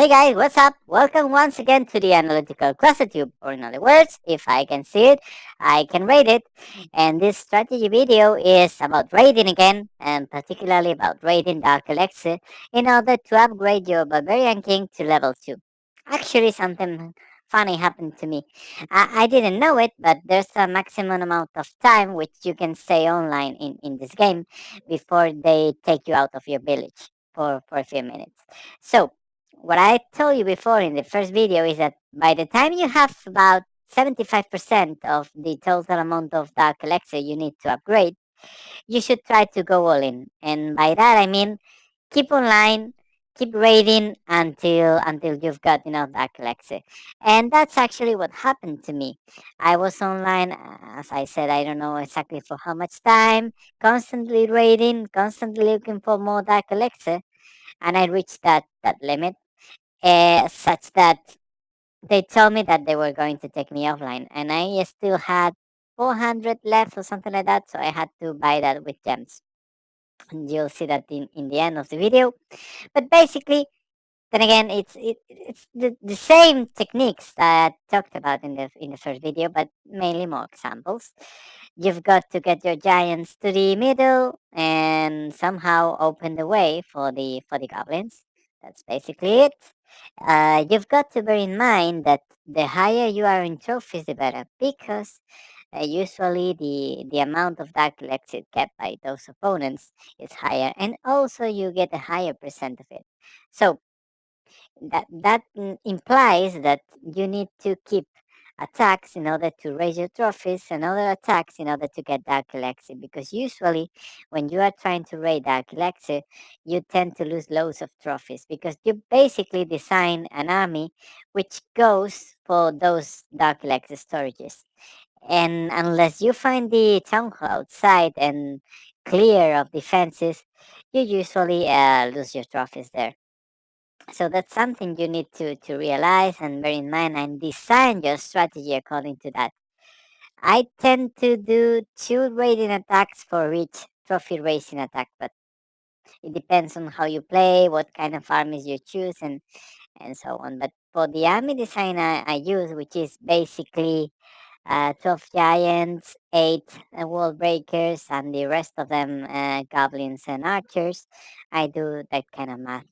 Hey guys, what's up? Welcome once again to the analytical cluster tube, or in other words, if I can see it, I can rate it. And this strategy video is about raiding again, and particularly about raiding Dark Elixir in order to upgrade your Barbarian King to level 2. Actually, something funny happened to me. I didn't know it, but there's a maximum amount of time which you can stay online in this game before they take you out of your village for a few minutes. So, what I told you before in the first video is that by the time you have about 75% of the total amount of Dark Elixir you need to upgrade, you should try to go all in. And by that I mean keep online, keep raiding until you've got enough Dark Elixir. And that's actually what happened to me. I was online, as I said, I don't know exactly for how much time, constantly raiding, constantly looking for more Dark Elixir, and I reached that limit such that they told me that they were going to take me offline, and I still had 400 left or something like that, so I had to buy that with gems. And you'll see that in the end of the video. But basically, then again, it's the same techniques that I talked about in the first video, but mainly more examples. You've got to get your giants to the middle and somehow open the way for the goblins. That's basically it. You've got to bear in mind that the higher you are in trophies, the better, because usually the amount of dark elixir kept by those opponents is higher, and also you get a higher percent of it. So that implies that you need to keep attacks in order to raise your trophies and other attacks in order to get dark elixir, because usually when you are trying to raid dark elixir you tend to lose loads of trophies because you basically design an army which goes for those dark elixir storages, and unless you find the town hall outside and clear of defenses, you usually lose your trophies there. So that's something you need to realize and bear in mind and design your strategy according to that. I tend to do two raiding attacks for each trophy raising attack, but it depends on how you play, what kind of armies you choose, and so on. But for the army design I use, which is basically 12 giants, 8 wall breakers, and the rest of them goblins and archers, I do that kind of math.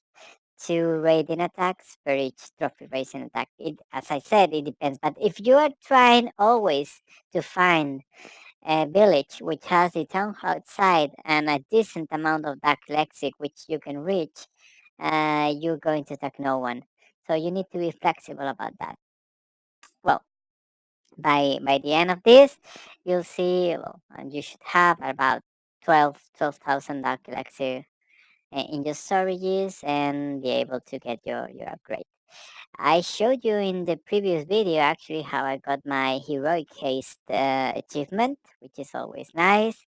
Two raiding attacks per each trophy raising attack. It, as I said, it depends. But if you are trying always to find a village which has a town hall outside and a decent amount of dark lexic which you can reach, you're going to attack no one. So you need to be flexible about that. Well, by the end of this, you'll see you should have about 12,000 dark elixir in your storages and be able to get your upgrade. I showed you in the previous video actually how I got my heroic haste achievement, which is always nice.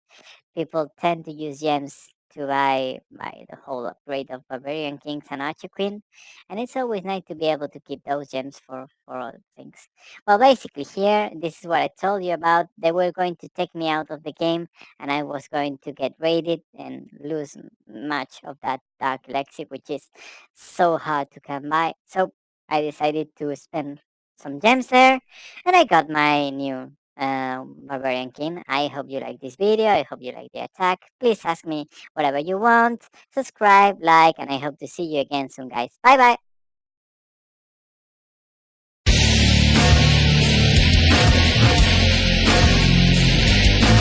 People tend to use gems to buy the whole upgrade of Barbarian Kings and Archer Queen, and it's always nice to be able to keep those gems for other things. Well, basically here, this is what I told you about. They were going to take me out of the game, and I was going to get raided and lose much of that Dark Lexic, which is so hard to come by. So I decided to spend some gems there, and I got my new Barbarian King. I hope you like this video. I hope you like the attack. Please ask me whatever you want. Subscribe, like, and I hope to see you again soon, guys. Bye bye.